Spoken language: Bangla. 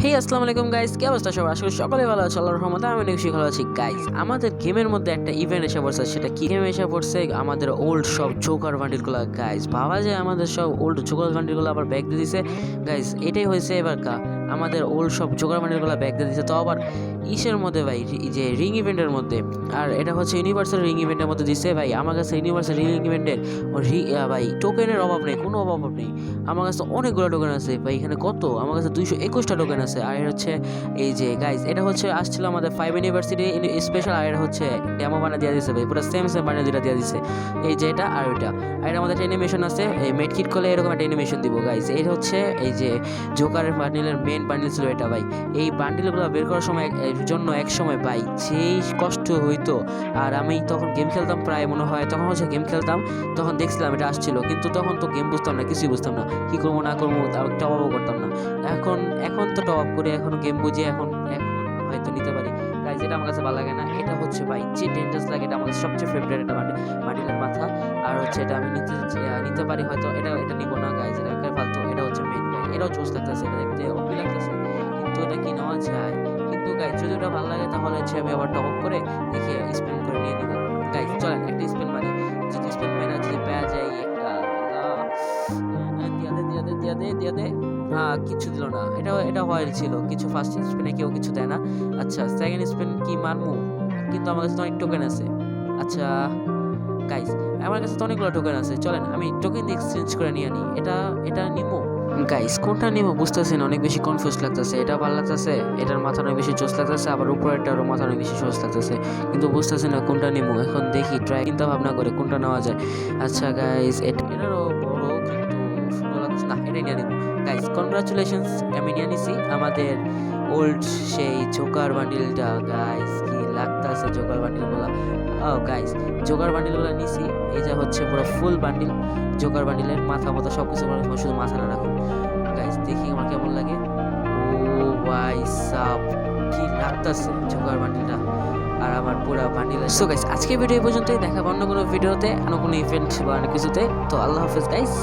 হে আসসালামু আলাইকুম গাইস, কি অবস্থা সবার? আশা করি সকলে ভালো আছে। আল্লাহর রহমতে আমি অনেক বেশি ভালো আছি। গাইস, আমাদের গেমের মধ্যে একটা ইভেন্ট এসে পড়ছে। সেটা কি গেম এসে পড়ছে? আমাদের ওল্ড সব জোকার বান্ডিলগুলো। গাইস, ভাবা যায় আমাদের সব ওল্ড জোকার বান্ডিলগুলো আবার ব্যাক দিয়ে দিছে। গাইস, এটাই হয়েছে এবার আমাদের ওল্ড সব জোকার বান্ডিলগুলো ব্যাক দিয়ে দিছে, তো আবার ইসের মধ্যে ভাই, যে রিং ইভেন্টের মধ্যে। আর এটা হচ্ছে ইউনিভার্সাল রিং ইভেন্টের মধ্যে দিছে ভাই। আমার কাছে ইউনিভার্সাল রিং ইভেন্টের ভাই টোকেনের অভাব নেই, কোনো অভাব নেই। আমার কাছে অনেকগুলো টোকেন আছে ভাই। এখানে কত? আমার কাছে 221টা টোকেন আছে। আর এটা হচ্ছে এই যে গাইজ, এটা হচ্ছে আসছিল আমাদের 5 ইউনিভার্সিটি স্পেশাল। আর এটা হচ্ছে ডেমো বানা দিয়ে দিচ্ছে ভাই, পুরো সেম বানা দুটা দিয়ে দিচ্ছে। এই যে এটা আর ওইটা। আর এটা আমাদের একটা অ্যানিমেশন আছে, এই মেড কিট করলে এরকম একটা অ্যানিমেশন দিব গাইজ। এটা হচ্ছে এই যে জোকারের বান্ডিলের মেন বান্ডিল ছিল এটা ভাই। এই বান্ডিলগুলো বের করার সময় জন্য এক সময় ভাই সেই কষ্ট হইতো। আর আমি তখন গেম খেলতাম, প্রায় মনে হয় তখন হচ্ছে গেম খেলতাম, তখন দেখছিলাম এটা আসছিল, কিন্তু তখন তো গেম বুঝতাম না, কিছুই বুঝতাম না, কি করবো না করবো, টপ আপও করতাম না। এখন তো টপ আপ করে, এখন গেম বুঝে, এখন হয়তো নিতে পারি। গাইজ, এটা আমার কাছে ভালো লাগে না। এটা হচ্ছে ভাই যে ডেঞ্জারাস লাগে, এটা আমার কাছে সবচেয়ে ফেভারিট একটা বান্ডিলের মাথা। আর হচ্ছে এটা আমি নিতে পারি হয়তো। এটা নিব না গাইজ, এটা একটা ফালতু। এটা হচ্ছে মেন গাই, এটাও জোস লাগতেছে, এটা দেখতে ওপি লাগতেছে, কিন্তু এটা কি নেওয়া যায়? কিন্তু গাইজ, যদি ওটা ভালো লাগে তাহলে হচ্ছে আমি আবার টপ আপ করে দেখে স্পেন করে নিয়ে নিব। গাইজ চলেন একটা স্পেন মারি। যদি স্পেন মেরা যদি পাওয়া যায় একটা, দিয়া দে। কিছু দিল না। এটা হয় ছিল কিছু। ফার্স্ট স্পিনে কেউ কিছু দেয় না। আচ্ছা, সেকেন্ড স্পিন কি মারমু? কিন্তু আমার কাছে তো অনেক টোকেন আছে। আচ্ছা গাইস, আমার কাছে তো অনেকগুলো টোকেন আছে, চলেন আমি টোকেন দিয়ে এক্সচেঞ্জ করে নিয়ে আনি। এটা নিবো গাইস। কোনটা নিবো বুঝতেছি না, অনেক বেশি কনফিউজ লাগতেছে। এটা ভালো লাগতেছে, এটার মাথা অনেক বেশি জোস লাগতেছে, আবার উপরেরটারও মাথা অনেক বেশি জোস লাগতেছে, কিন্তু বুঝতেছি না কোনটা নিবো। এখন দেখি, ট্রাই চিন্তা ভাবনা করে কোনটা নেওয়া যায়। আচ্ছা গাইস, এটারও বড় কিন্তু সুন্দর লাগতেছে না, এটাই নিয়ে নিবো। গাইস কনগ্রাচুলেশনস, আমি নিয়ে নিছি আমাদের ওল্ড সেই জোকার বান্ডিলটা। গাইস কি লাগতেছে জোকার বান্ডিলগুলো। ও গাইস, জোকার বান্ডিলগুলো নিছি। এই যে হচ্ছে পুরো ফুল বান্ডিল জোকার বান্ডিলের, মাথা মতো সব কিছু, শুধু মাথাটা রাখুন। গাইস দেখি আমার কেমন লাগে। ও ভাই সাব, কি লাগতেছে জোকার বান্ডিলটা আর আমার পুরো বান্ডিল। সো গাইস, আজকে ভিডিও এই পর্যন্তই। দেখা অন্য কোনো ভিডিওতে, অন্য কোনো ইভেন্ট বা অন্য কিছুতে। তো আল্লাহ হাফেজ গাইস।